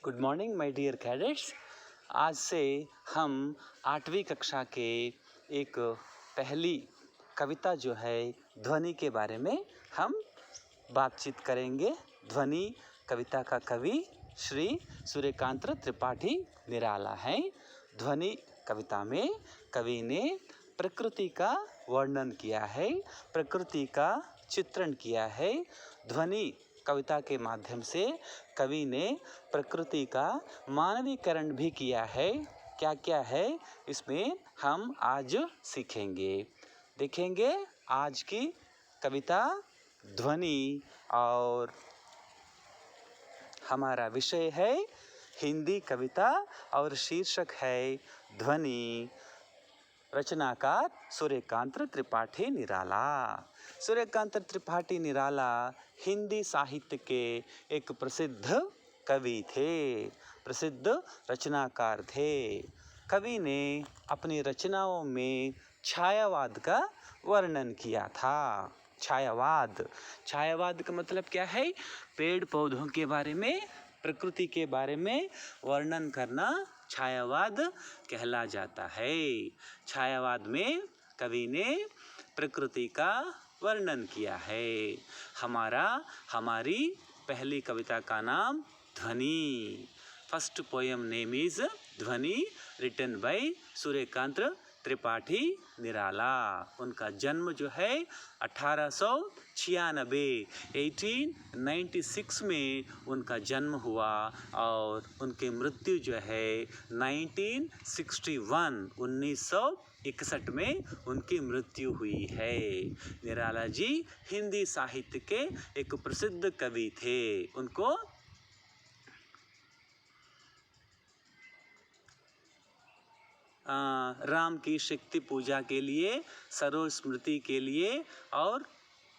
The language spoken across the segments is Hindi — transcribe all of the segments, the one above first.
Good morning my dear cadets. आज से हम 8वीं कक्षा के एक पहली कविता जो है ध्वनि के बारे में हम बातचीत करेंगे। ध्वनि कविता का कवि श्री सूर्यकांत त्रिपाठी निराला है। ध्वनि कविता में कवि ने प्रकृति का वर्णन किया है, प्रकृति का चित्रण किया है। ध्वनि कविता के माध्यम से कवि ने प्रकृति का मानवीकरण भी किया है। क्या क्या है इसमें हम आज सीखेंगे, देखेंगे। आज की कविता ध्वनि और हमारा विषय है हिंदी कविता और शीर्षक है ध्वनि। रचनाकार सूर्यकांत त्रिपाठी निराला। सूर्यकांत त्रिपाठी निराला हिंदी साहित्य के एक प्रसिद्ध कवि थे, प्रसिद्ध रचनाकार थे। कवि ने अपनी रचनाओं में छायावाद का वर्णन किया था। छायावाद, छायावाद का मतलब क्या है? पेड़ पौधों के बारे में, प्रकृति के बारे में वर्णन करना छायावाद कहला जाता है। छायावाद में कवि ने प्रकृति का वर्णन किया है। हमारी पहली कविता का नाम ध्वनि। फर्स्ट पोएम नेम इज ध्वनि, रिटन बाय सूर्यकांत त्रिपाठी निराला। उनका जन्म जो है 1896 में उनका जन्म हुआ और उनकी मृत्यु जो है 1961 में उनकी मृत्यु हुई है। निराला जी हिंदी साहित्य के एक प्रसिद्ध कवि थे। उनको राम की शक्ति पूजा के लिए, सरोज स्मृति के लिए और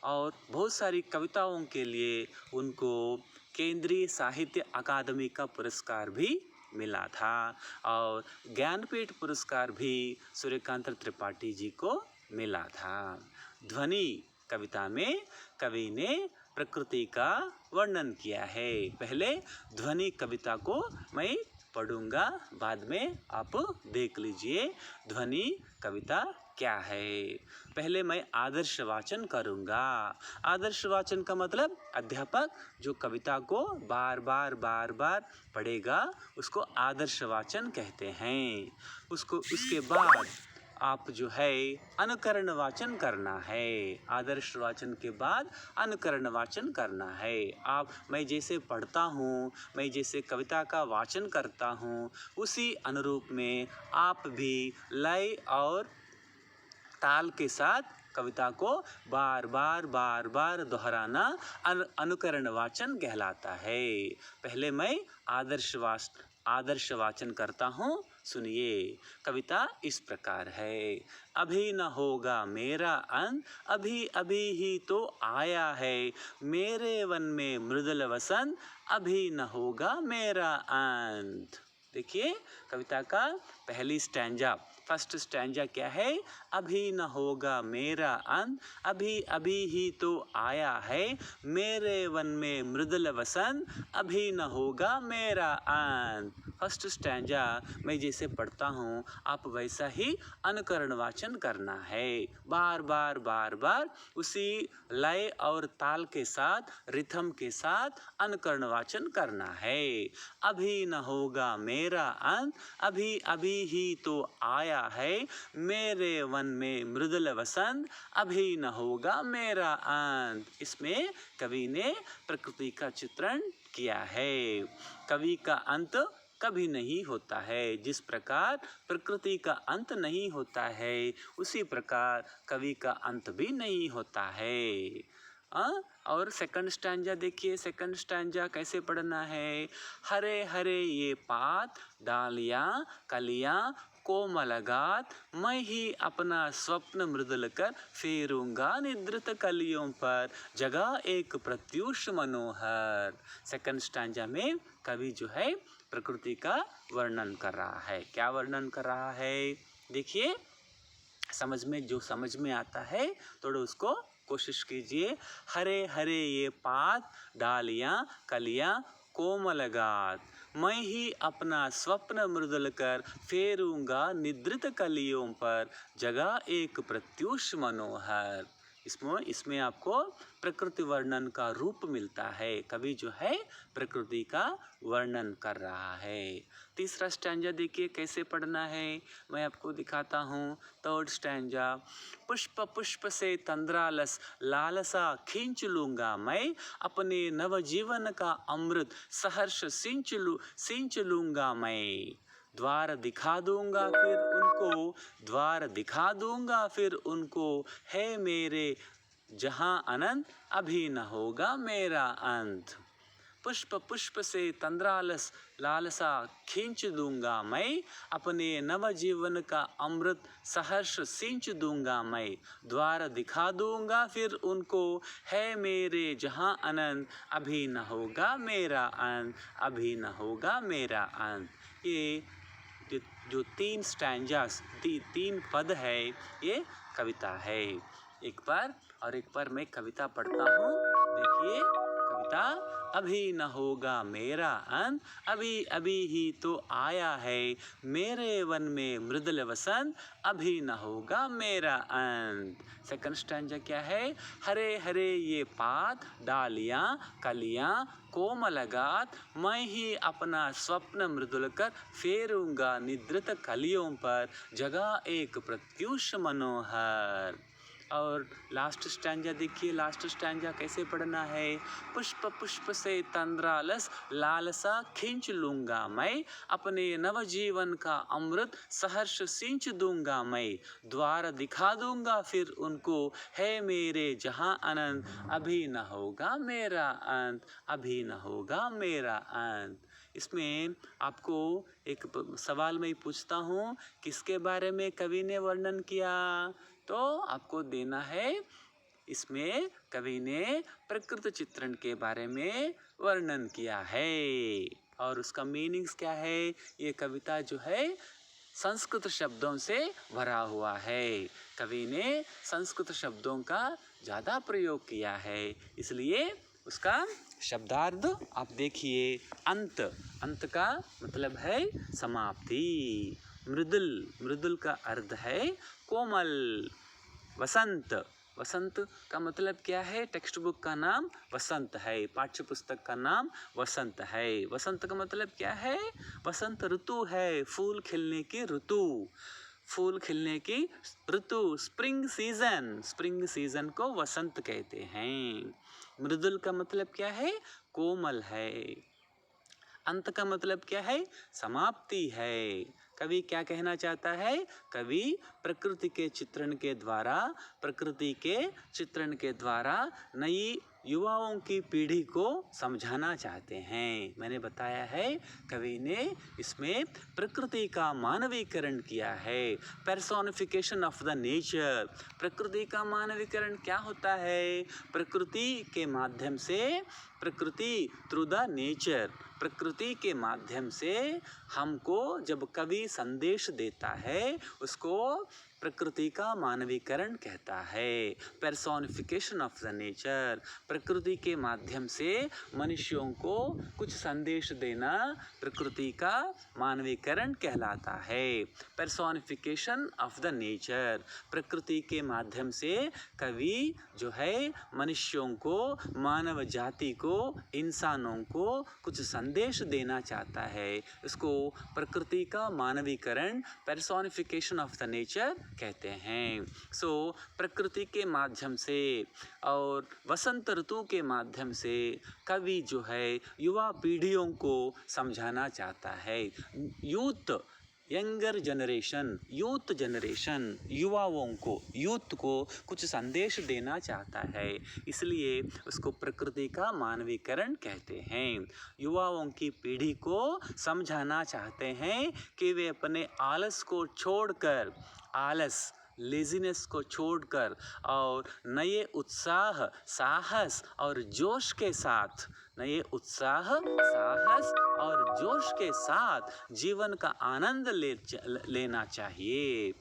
बहुत सारी कविताओं के लिए उनको केंद्रीय साहित्य अकादमी का पुरस्कार भी मिला था और ज्ञानपीठ पुरस्कार भी सूर्यकांत त्रिपाठी जी को मिला था। ध्वनि कविता में कवि ने प्रकृति का वर्णन किया है। पहले ध्वनि कविता को मैं पढ़ूंगा, बाद में आप देख लीजिए ध्वनि कविता क्या है। पहले मैं आदर्श वाचन करूंगा। आदर्श वाचन का मतलब अध्यापक जो कविता को बार बार पढ़ेगा उसको आदर्श वाचन कहते हैं। उसके बाद आप जो है अनुकरण वाचन करना है। आदर्श वाचन के बाद अनुकरण वाचन करना है। मैं जैसे पढ़ता हूँ, मैं जैसे कविता का वाचन करता हूँ, उसी अनुरूप में आप भी लय और ताल के साथ कविता को बार बार दोहराना अनुकरण वाचन कहलाता है। पहले मैं आदर्श वाचन करता हूँ, सुनिए। कविता इस प्रकार है। अभी न होगा मेरा अंत, अभी अभी ही तो आया है। मेरे वन में मृदुल वसंत, अभी न होगा मेरा अंत। देखिए कविता का पहली स्टैंजा, फर्स्ट स्टैंजा क्या है? अभी न होगा मेरा अंत, अभी अभी ही तो आया है। मेरे वन में मृदुल वसंत, अभी न होगा मेरा अंत। फर्स्ट स्टैंजा मैं जैसे पढ़ता हूँ आप वैसा ही अनुकरण वाचन करना है। बार बार उसी लय और ताल के साथ, रिथम के साथ अनुकरण वाचन करना है। अभी न होगा मेरा अंत, अभी अभी ही तो आया है। मेरे वन में मृदुल वसंत, अभी न होगा मेरा अंत। इसमें कवि ने प्रकृति का चित्रण किया है। कवि का अंत कभी नहीं होता है। जिस प्रकार प्रकृति का अंत नहीं होता है, उसी प्रकार कवि का अंत भी नहीं होता है। और सेकंड स्टैंजा देखिए। सेकंड स्टैंजा कैसे पढ़ना है? हरे हरे ये पात, डालियाँ कलियाँ कोमलगात, मैं ही अपना स्वप्न मृदुल कर फेरूंगा निद्रित कलियों पर, जगह एक प्रत्यूष मनोहर। सेकंड स्टैंजा में कवि जो है प्रकृति का वर्णन कर रहा है। क्या वर्णन कर रहा है? देखिए जो समझ में आता है थोड़ा उसको कोशिश कीजिए। हरे हरे ये पात, डालियाँ कलियाँ कोमलगात, मैं ही अपना स्वप्न मृदुल कर फेरूंगा निद्रित कलियों पर, जगह एक प्रत्यूष मनोहर। इसमें आपको प्रकृति वर्णन का रूप मिलता है। कवि जो है प्रकृति का वर्णन कर रहा है। तीसरा स्टैंजा देखिए कैसे पढ़ना है, मैं आपको दिखाता हूँ। थर्ड स्टैंजा, पुष्प पुष्प से तंद्रालस लालसा खींच लूंगा मैं, अपने नवजीवन का अमृत सहर्ष सिंच लूंगा मैं, द्वार दिखा दूंगा फिर उनको, द्वार दिखा दूंगा फिर उनको, है मेरे जहां अनंत अभी न होगा मेरा अंत। पुष्प पुष्प से तंद्रालस लालसा खींच दूंगा मैं, अपने नवजीवन का अमृत सहर्ष सिंच दूंगा मैं, द्वार दिखा दूंगा फिर उनको, है मेरे जहां अनंत अभी न होगा मेरा अंत, अभी न होगा मेरा अंत। ये जो तीन स्टैंजास, तीन पद है, ये कविता है। एक बार मैं कविता पढ़ता हूँ। देखिए कविता, अभी न होगा मेरा अंत, अभी अभी ही तो आया है मेरे वन में मृदुल वसंत, अभी न होगा मेरा अंत। सेकंड स्टैंजा क्या है, हरे हरे ये पात डालियाँ कलियाँ कोमलगात, मैं ही अपना स्वप्न मृदुल कर फेरूंगा निद्रित कलियों पर, जगह एक प्रत्यूष मनोहर। और लास्ट स्टैंजा देखिए, लास्ट स्टैंजा कैसे पढ़ना है, पुष्प पुष्प से तंद्रालस लालसा खींच लूंगा मैं, अपने नवजीवन का अमृत सहर्ष सिंच दूंगा मैं, द्वार दिखा दूंगा फिर उनको, है मेरे जहां अनंत अभी न होगा मेरा अंत, अभी न होगा मेरा अंत। इसमें आपको एक सवाल मैं पूछता हूँ, किसके बारे में कवि ने वर्णन किया, तो आपको देना है, इसमें कवि ने प्रकृति चित्रण के बारे में वर्णन किया है। और उसका मीनिंग्स क्या है, ये कविता जो है संस्कृत शब्दों से भरा हुआ है। कवि ने संस्कृत शब्दों का ज़्यादा प्रयोग किया है, इसलिए उसका शब्दार्थ आप देखिए। अंत, अंत का मतलब है समाप्ति। मृदुल, मृदुल का अर्थ है कोमल। वसंत, वसंत का मतलब क्या है, टेक्स्ट बुक का नाम वसंत है, पाठ्य पुस्तक का नाम वसंत है। वसंत का मतलब क्या है, वसंत ऋतु है, फूल खिलने की ऋतु, फूल खिलने की ऋतु, स्प्रिंग सीजन, स्प्रिंग सीजन को वसंत कहते हैं। मृदुल का मतलब क्या है, कोमल है। अंत का मतलब क्या है, समाप्ति है। कवि क्या कहना चाहता है, कवि प्रकृति के चित्रण के द्वारा, प्रकृति के चित्रण के द्वारा नई युवाओं की पीढ़ी को समझाना चाहते हैं। मैंने बताया है कवि ने इसमें प्रकृति का मानवीकरण किया है, पर्सोनिफिकेशन ऑफ द नेचर। प्रकृति का मानवीकरण क्या होता है, प्रकृति के माध्यम से, प्रकृति थ्रू द नेचर, प्रकृति के माध्यम से हमको जब कवि संदेश देता है, उसको प्रकृति का मानवीकरण कहता है, पर्सोनिफिकेशन ऑफ द नेचर। प्रकृति के माध्यम से मनुष्यों को कुछ संदेश देना प्रकृति का मानवीकरण कहलाता है, पर्सोनिफिकेशन ऑफ द नेचर। प्रकृति के माध्यम से कवि जो है मनुष्यों को, मानव जाति को, इंसानों को कुछ संदेश देना चाहता है, इसको प्रकृति का मानवीकरण, पर्सोनिफिकेशन ऑफ द नेचर कहते हैं। सो प्रकृति के माध्यम से और वसंत ऋतु के माध्यम से कवि जो है युवा पीढ़ियों को समझाना चाहता है। Youth, younger generation, youth generation, युवाओं को, यूथ को कुछ संदेश देना चाहता है, इसलिए उसको प्रकृति का मानवीकरण कहते हैं। युवाओं की पीढ़ी को समझाना चाहते हैं कि वे अपने आलस को छोड़कर, आलस, लेजीनेस को छोड़कर और नए उत्साह, साहस और जोश के साथ, नए उत्साह, साहस और जोश के साथ जीवन का आनंद लेना चाहिए।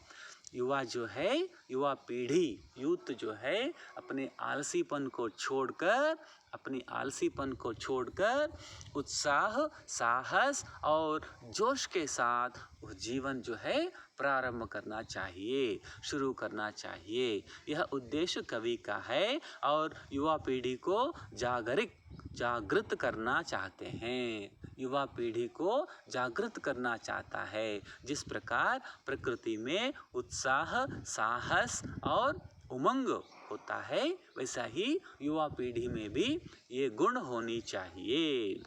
युवा जो है, युवा पीढ़ी, यूथ जो है अपने आलसीपन को छोड़कर, अपनी आलसीपन को छोड़कर उत्साह, साहस और जोश के साथ वो जीवन जो है प्रारंभ करना चाहिए, शुरू करना चाहिए। यह उद्देश्य कवि का है और युवा पीढ़ी को जागृत करना चाहते हैं। युवा पीढ़ी को जागृत करना चाहता है। जिस प्रकार प्रकृति में उत्साह, साहस और उमंग होता है, वैसा ही युवा पीढ़ी में भी ये गुण होनी चाहिए।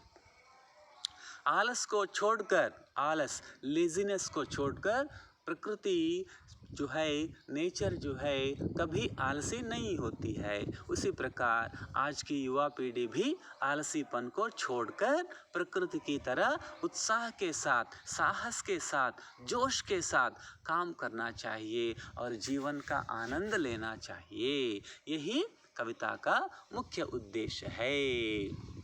आलस को छोड़कर, आलस, लेजीनेस को छोड़कर प्रकृति जो है, नेचर जो है कभी आलसी नहीं होती है। उसी प्रकार आज की युवा पीढ़ी भी आलसीपन को छोड़कर प्रकृति की तरह उत्साह के साथ, साहस के साथ, जोश के साथ काम करना चाहिए और जीवन का आनंद लेना चाहिए। यही कविता का मुख्य उद्देश्य है।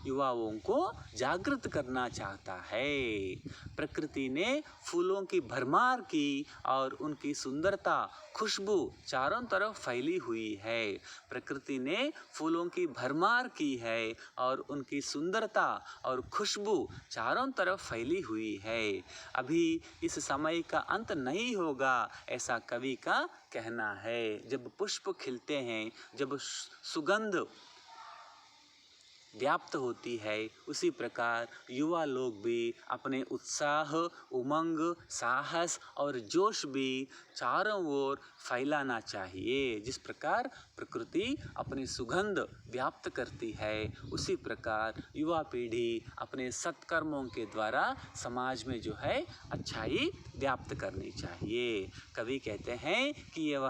युवाओं को जागृत करना चाहता है। प्रकृति ने फूलों की भरमार की और उनकी सुंदरता, खुशबू चारों तरफ फैली हुई है। प्रकृति ने फूलों की भरमार की है और उनकी सुंदरता और खुशबू चारों तरफ फैली हुई है। अभी इस समय का अंत नहीं होगा, ऐसा कवि का कहना है। जब पुष्प खिलते हैं, जब सुगंध व्याप्त होती है, उसी प्रकार युवा लोग भी अपने उत्साह, उमंग, साहस और जोश भी चारों ओर फैलाना चाहिए। जिस प्रकार प्रकृति अपनी सुगंध व्याप्त करती है, उसी प्रकार युवा पीढ़ी अपने सत्कर्मों के द्वारा समाज में जो है अच्छाई व्याप्त करनी चाहिए। कवि कहते हैं कि यह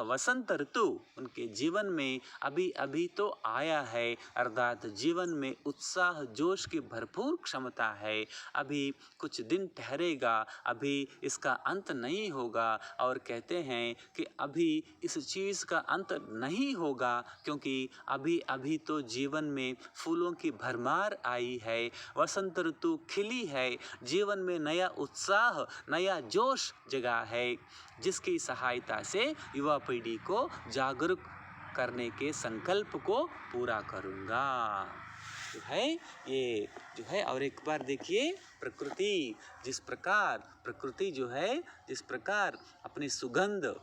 वसंत ऋतु उनके जीवन में अभी अभी तो आया है, अर्थात जीवन में उत्साह, जोश की भरपूर क्षमता है। अभी कुछ दिन ठहरेगा, अभी इसका अंत नहीं होगा। और कहते हैं कि अभी इस चीज़ का अंत नहीं होगा, क्योंकि अभी अभी तो जीवन में फूलों की भरमार आई है, वसंत ऋतु खिली है, जीवन में नया उत्साह, नया जोश जगा है, जिसकी सहायता से युवा पीढ़ी को जागरूक करने के संकल्प को पूरा करूँगा। जो है ये जो है, और एक बार देखिए प्रकृति जिस प्रकार अपनी सुगंध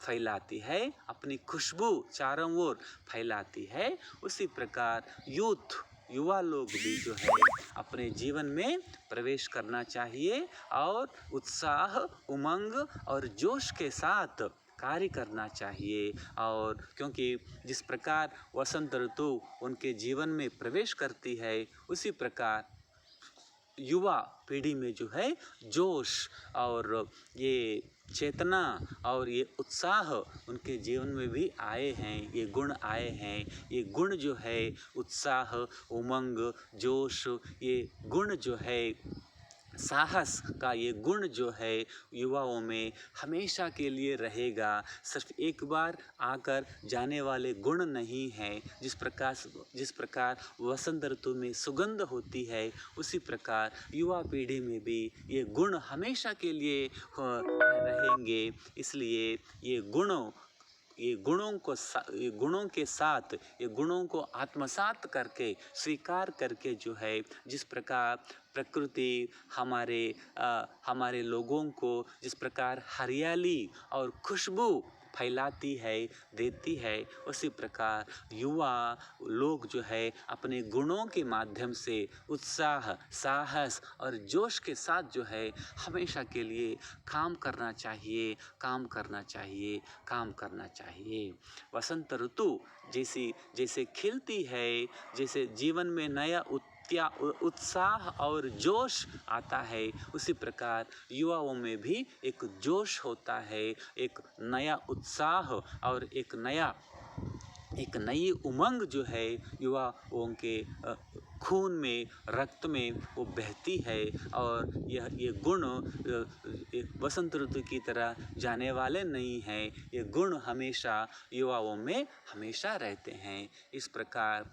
फैलाती है, अपनी खुशबू चारों ओर फैलाती है, उसी प्रकार युवा लोग भी जो है अपने जीवन में प्रवेश करना चाहिए और उत्साह, उमंग और जोश के साथ कार्य करना चाहिए। और क्योंकि जिस प्रकार वसंत ऋतु उनके जीवन में प्रवेश करती है, उसी प्रकार युवा पीढ़ी में जो है जोश और ये चेतना और ये उत्साह उनके जीवन में भी आए हैं, ये गुण आए हैं। ये गुण जो है उत्साह, उमंग, जोश, ये गुण जो है साहस का, ये गुण जो है युवाओं में हमेशा के लिए रहेगा। सिर्फ एक बार आकर जाने वाले गुण नहीं है। जिस प्रकार वसंत ऋतु में सुगंध होती है, उसी प्रकार युवा पीढ़ी में भी ये गुण हमेशा के लिए रहेंगे। इसलिए ये गुणों को आत्मसात करके, स्वीकार करके जो है, जिस प्रकार प्रकृति हमारे लोगों को जिस प्रकार हरियाली और खुशबू फैलाती है, देती है, उसी प्रकार युवा लोग जो है अपने गुणों के माध्यम से उत्साह, साहस और जोश के साथ जो है हमेशा के लिए काम करना चाहिए। वसंत ऋतु जैसे खिलती है, जैसे जीवन में नया उत्साह और जोश आता है, उसी प्रकार युवाओं में भी एक जोश होता है, एक नया उत्साह और एक नई उमंग जो है युवाओं के खून में, रक्त में वो बहती है। और ये गुण वसंत ऋतु की तरह जाने वाले नहीं हैं। ये गुण हमेशा युवाओं में हमेशा रहते हैं। इस प्रकार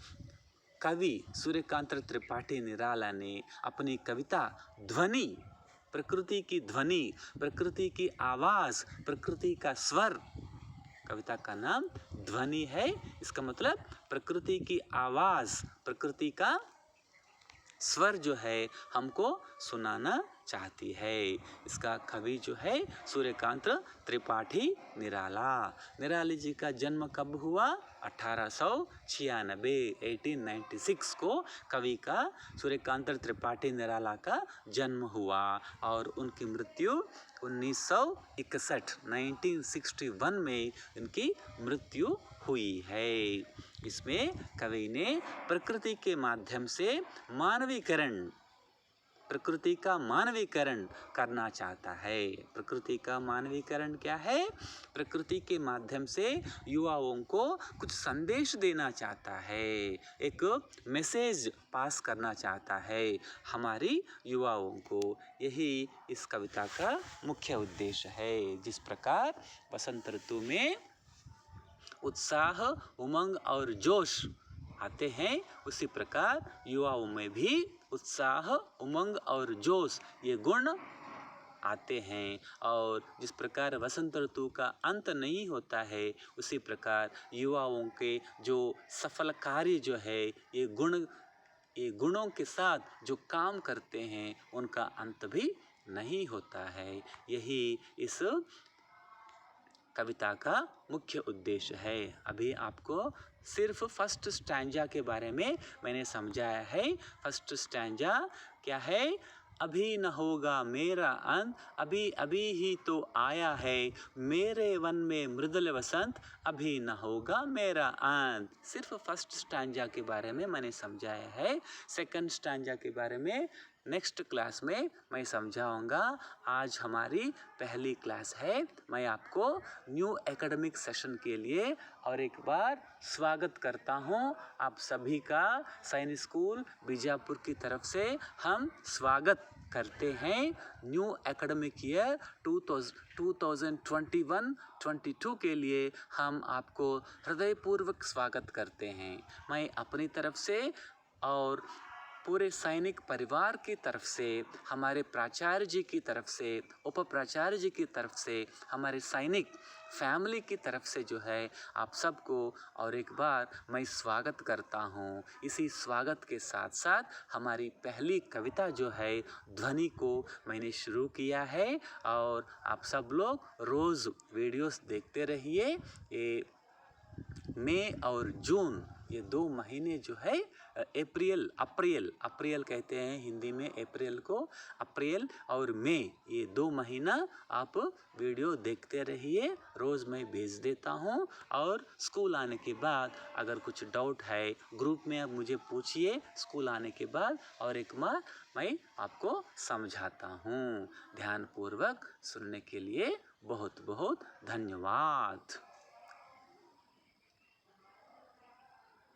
कवि सूर्यकांत त्रिपाठी निराला ने अपनी कविता ध्वनि प्रकृति की ध्वनि, प्रकृति की आवाज़, प्रकृति का स्वर। कविता का नाम ध्वनि है। इसका मतलब प्रकृति की आवाज़, प्रकृति का स्वर जो है हमको सुनाना चाहती है। इसका कवि जो है सूर्यकांत त्रिपाठी निराला। निराला जी का जन्म कब हुआ? 1896 1896 को कवि का सूर्यकांत त्रिपाठी निराला का जन्म हुआ और उनकी मृत्यु 1961 में उनकी मृत्यु हुई है। इसमें कवि ने प्रकृति के माध्यम से मानवीकरण, प्रकृति का मानवीकरण करना चाहता है। प्रकृति का मानवीकरण क्या है? प्रकृति के माध्यम से युवाओं को कुछ संदेश देना चाहता है, एक मैसेज पास करना चाहता है हमारी युवाओं को। यही इस कविता का मुख्य उद्देश्य है। जिस प्रकार बसंत ऋतु में उत्साह, उमंग और जोश आते हैं, उसी प्रकार युवाओं में भी उत्साह, उमंग और जोश ये गुण आते हैं। और जिस प्रकार वसंत ऋतु का अंत नहीं होता है, उसी प्रकार युवाओं के जो सफल कार्य जो है ये गुणों के साथ जो काम करते हैं उनका अंत भी नहीं होता है। यही इस कविता का मुख्य उद्देश्य है। अभी आपको सिर्फ फर्स्ट स्टैंजा के बारे में मैंने समझाया है। फर्स्ट स्टैंजा क्या है? अभी न होगा मेरा अंत, अभी अभी ही तो आया है, मेरे वन में मृदुल वसंत, अभी न होगा मेरा अंत। सिर्फ फर्स्ट स्टैंजा के बारे में मैंने समझाया है। सेकंड स्टैंजा के बारे में नेक्स्ट क्लास में मैं समझाऊंगा। आज हमारी पहली क्लास है। मैं आपको न्यू एकेडमिक सेशन के लिए और एक बार स्वागत करता हूं। आप सभी का सैनिक स्कूल बीजापुर की तरफ से हम स्वागत करते हैं। न्यू एकेडमिक ईयर 2021-22 के लिए हम आपको हृदयपूर्वक स्वागत करते हैं। मैं अपनी तरफ से और पूरे सैनिक परिवार की तरफ से, हमारे प्राचार्य जी की तरफ से, उप प्राचार्य जी की तरफ से, हमारे सैनिक फैमिली की तरफ से जो है आप सबको और एक बार मैं स्वागत करता हूँ। इसी स्वागत के साथ साथ हमारी पहली कविता जो है ध्वनि को मैंने शुरू किया है और आप सब लोग रोज़ वीडियोस देखते रहिए। ये मई और जून ये 2 महीने जो है अप्रैल कहते हैं हिंदी में अप्रैल को, अप्रैल और मई ये 2 महीना आप वीडियो देखते रहिए। रोज़ मैं भेज देता हूँ और स्कूल आने के बाद अगर कुछ डाउट है ग्रुप में आप मुझे पूछिए स्कूल आने के बाद और एक बार मैं आपको समझाता हूँ। ध्यानपूर्वक सुनने के लिए बहुत बहुत धन्यवाद।